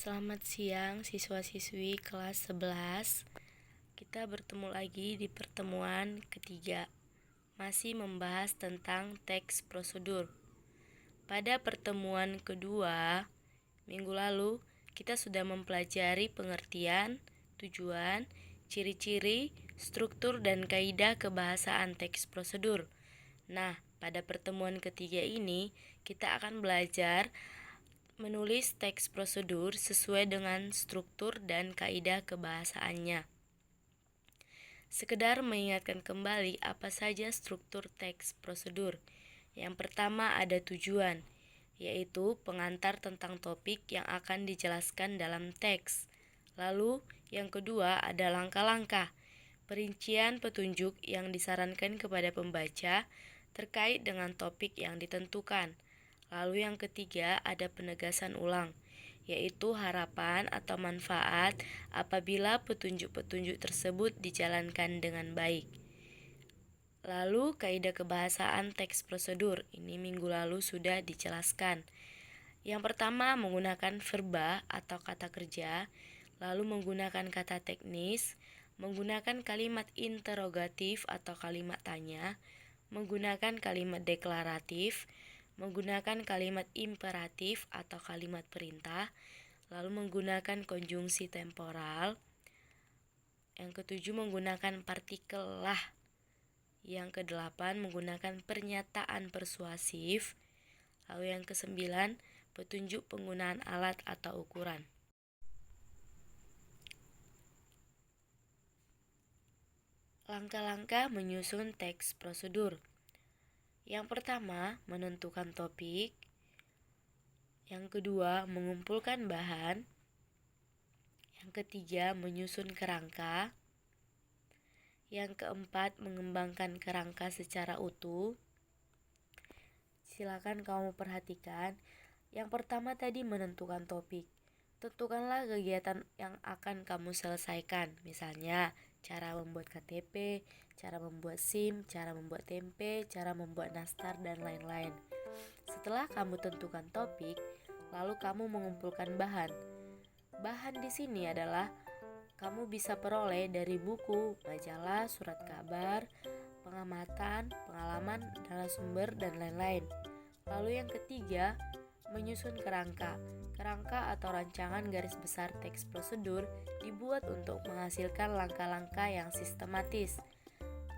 Selamat siang siswa-siswi kelas 11. Kita bertemu lagi di pertemuan ketiga, masih membahas tentang teks prosedur. Pada pertemuan kedua, minggu lalu, kita sudah mempelajari pengertian, tujuan, ciri-ciri, struktur, dan kaidah kebahasaan teks prosedur. Nah, pada pertemuan ketiga ini, kita akan belajar menulis teks prosedur sesuai dengan struktur dan kaidah kebahasaannya. Sekedar mengingatkan kembali apa saja struktur teks prosedur. Yang pertama ada tujuan, yaitu pengantar tentang topik yang akan dijelaskan dalam teks. Lalu yang kedua ada langkah-langkah, perincian petunjuk yang disarankan kepada pembaca terkait dengan topik yang ditentukan. Lalu yang ketiga ada penegasan ulang, yaitu harapan atau manfaat apabila petunjuk-petunjuk tersebut dijalankan dengan baik. Lalu kaidah kebahasaan teks prosedur, ini minggu lalu sudah dijelaskan. Yang pertama menggunakan verba atau kata kerja, lalu menggunakan kata teknis, menggunakan kalimat interrogatif atau kalimat tanya, menggunakan kalimat deklaratif, menggunakan kalimat imperatif atau kalimat perintah, lalu menggunakan konjungsi temporal. Yang ketujuh menggunakan partikel lah. Yang kedelapan menggunakan pernyataan persuasif. Lalu yang kesembilan petunjuk penggunaan alat atau ukuran. Langkah-langkah menyusun teks prosedur. Yang pertama, menentukan topik. Yang kedua, mengumpulkan bahan. Yang ketiga, menyusun kerangka. Yang keempat, mengembangkan kerangka secara utuh. Silakan kamu perhatikan. Yang pertama tadi menentukan topik. Tentukanlah kegiatan yang akan kamu selesaikan. Misalnya, cara membuat KTP, cara membuat SIM, cara membuat tempe, cara membuat nastar, dan lain-lain. Setelah kamu tentukan topik, lalu kamu mengumpulkan bahan. Bahan di sini adalah kamu bisa peroleh dari buku, majalah, surat kabar, pengamatan, pengalaman, narasumber, dan lain-lain. Lalu yang ketiga, menyusun kerangka. Kerangka atau rancangan garis besar teks prosedur dibuat untuk menghasilkan langkah-langkah yang sistematis.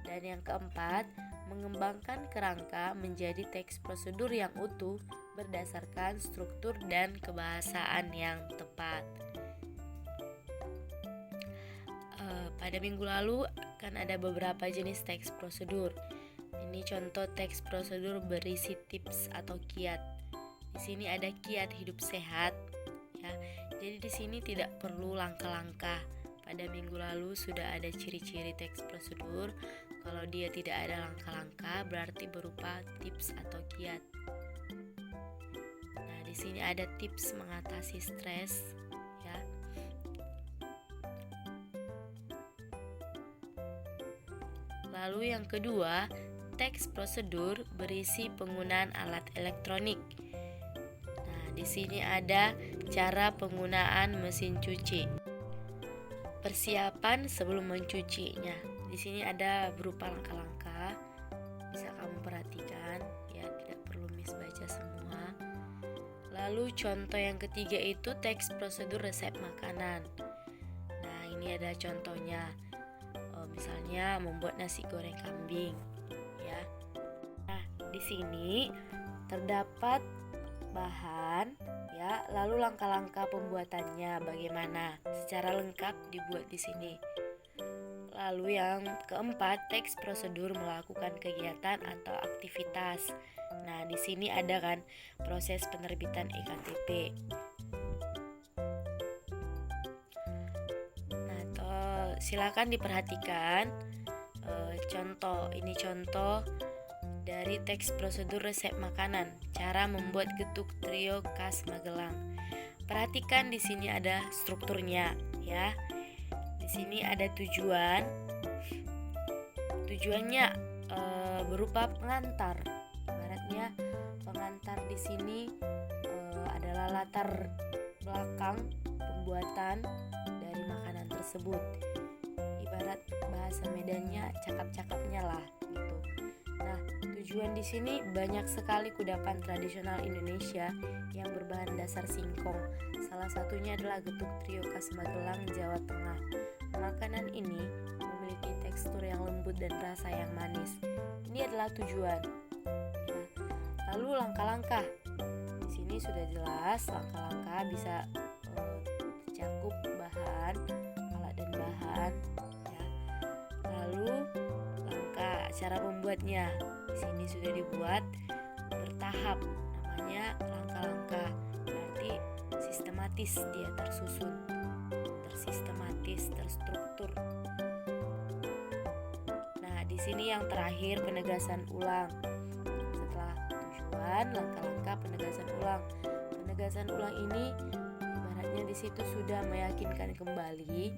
Dan yang keempat, mengembangkan kerangka menjadi teks prosedur yang utuh berdasarkan struktur dan kebahasaan yang tepat. Pada minggu lalu kan ada beberapa jenis teks prosedur. Ini contoh teks prosedur berisi tips atau kiat. Di sini ada kiat hidup sehat, ya. Jadi di sini tidak perlu langkah-langkah. Pada minggu lalu sudah ada ciri-ciri teks prosedur. Kalau dia tidak ada langkah-langkah, berarti berupa tips atau kiat. Nah, di sini ada tips mengatasi stres, ya. Lalu yang kedua, teks prosedur berisi penggunaan alat elektronik. Nah, di sini ada cara penggunaan mesin cuci. Persiapan sebelum mencucinya. Di sini ada berupa langkah-langkah. Bisa kamu perhatikan, ya, tidak perlu Miss baca semua. Lalu contoh yang ketiga itu teks prosedur resep makanan. Nah, ini ada contohnya. Misalnya membuat nasi goreng kambing, ya. Nah, di sini terdapat bahan, ya, lalu langkah-langkah pembuatannya bagaimana secara lengkap dibuat di sini. Lalu yang keempat, teks prosedur melakukan kegiatan atau aktivitas. Nah, di sini ada kan proses penerbitan EKTP. Nah, silakan diperhatikan contoh dari teks prosedur resep makanan, cara membuat getuk trio khas Magelang. Perhatikan di sini ada strukturnya, ya. Di sini ada tujuan. Tujuannya berupa pengantar. Ibaratnya pengantar di sini adalah latar belakang pembuatan dari makanan tersebut. Ibarat bahasa Medannya cakap-cakapnya lah gitu. Nah, tujuan di sini banyak sekali kudapan tradisional Indonesia yang berbahan dasar singkong. Salah satunya adalah getuk trio khas Magelang, Jawa Tengah. Makanan ini memiliki tekstur yang lembut dan rasa yang manis. Ini adalah tujuan. Ya. Lalu langkah-langkah. Di sini sudah jelas langkah-langkah bisa tercakup bahan, alat dan bahan. Ya. Lalu cara membuatnya. Di sini sudah dibuat bertahap, namanya langkah-langkah. Berarti sistematis, dia tersusun, tersistematis, terstruktur. Nah, di sini yang terakhir penegasan ulang. Setelah tujuan, langkah-langkah, penegasan ulang. Penegasan ulang ini ibaratnya di situ sudah meyakinkan kembali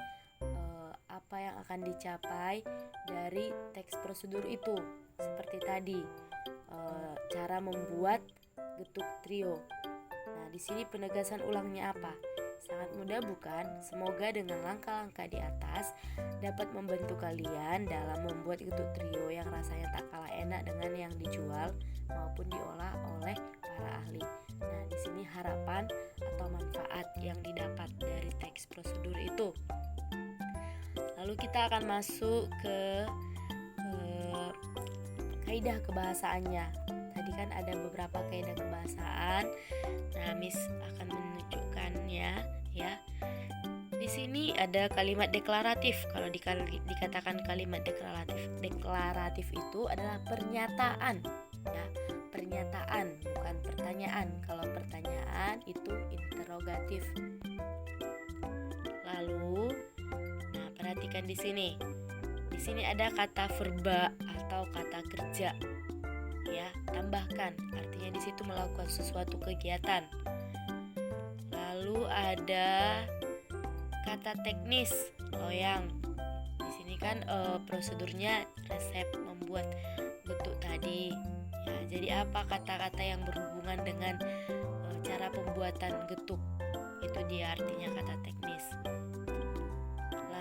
apa yang akan dicapai dari teks prosedur itu. Seperti tadi, cara membuat getuk trio. Nah, di sini penegasan ulangnya apa? Sangat mudah bukan? Semoga dengan langkah-langkah di atas dapat membantu kalian dalam membuat getuk trio yang rasanya tak kalah enak dengan yang dijual maupun diolah oleh para ahli. Nah, di sini harapan atau manfaat yang didapat dari teks prosedur itu. Lalu kita akan masuk ke kaidah kebahasaannya. Tadi kan ada beberapa kaidah kebahasaan. Nah, Miss akan menunjukkannya ya. Di sini ada kalimat deklaratif. Kalau dikatakan kalimat deklaratif itu adalah pernyataan ya. Pernyataan, bukan pertanyaan. Kalau pertanyaan itu interrogatif. Lalu perhatikan di sini. Di sini ada kata verba atau kata kerja. Ya, tambahkan. Artinya di situ melakukan sesuatu kegiatan. Lalu ada kata teknis, loyang. Di sini kan prosedurnya resep membuat getuk tadi. Ya, jadi apa kata-kata yang berhubungan dengan cara pembuatan getuk? Itu dia artinya kata teknis.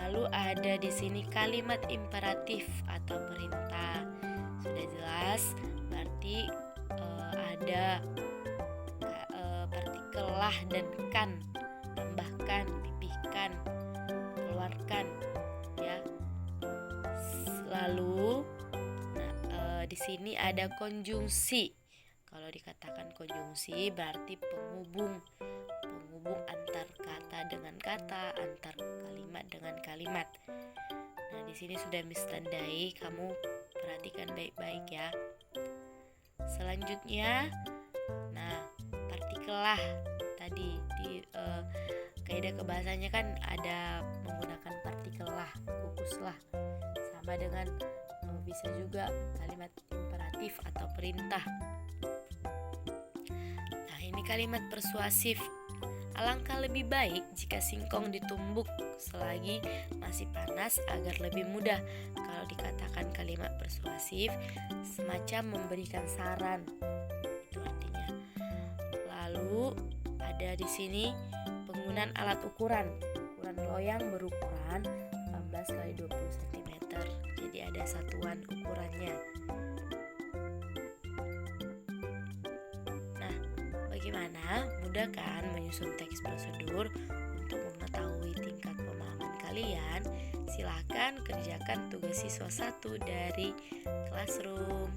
Lalu ada di sini kalimat imperatif atau perintah. Sudah jelas, berarti ada partikel lah dan kan, tambahkan, pipihkan, keluarkan, ya. Lalu, di sini ada konjungsi. Kalau dikatakan konjungsi, berarti penghubung antar kata dengan kata, antar kalimat dengan kalimat. Nah, di sini sudah Miss tandai, kamu perhatikan baik-baik ya. Selanjutnya, nah, partikel lah tadi di kaidah kebahasanya kan ada menggunakan partikel lah, kukus lah. Sama dengan bisa juga kalimat imperatif atau perintah. Nah, ini kalimat persuasif. Alangkah lebih baik jika singkong ditumbuk selagi masih panas agar lebih mudah. Kalau dikatakan kalimat persuasif, semacam memberikan saran. Itu artinya. Lalu ada di sini penggunaan alat ukuran. Ukuran loyang berukuran 18 x 20 cm. Jadi ada satuan ukurannya. Bagaimana? Mudah kan menyusun teks prosedur? Untuk mengetahui tingkat pemahaman kalian, silahkan kerjakan tugas siswa 1 dari Classroom.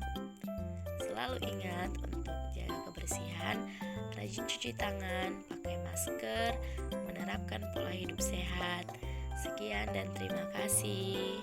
Selalu ingat untuk jaga kebersihan, rajin cuci tangan, pakai masker, menerapkan pola hidup sehat. Sekian dan terima kasih.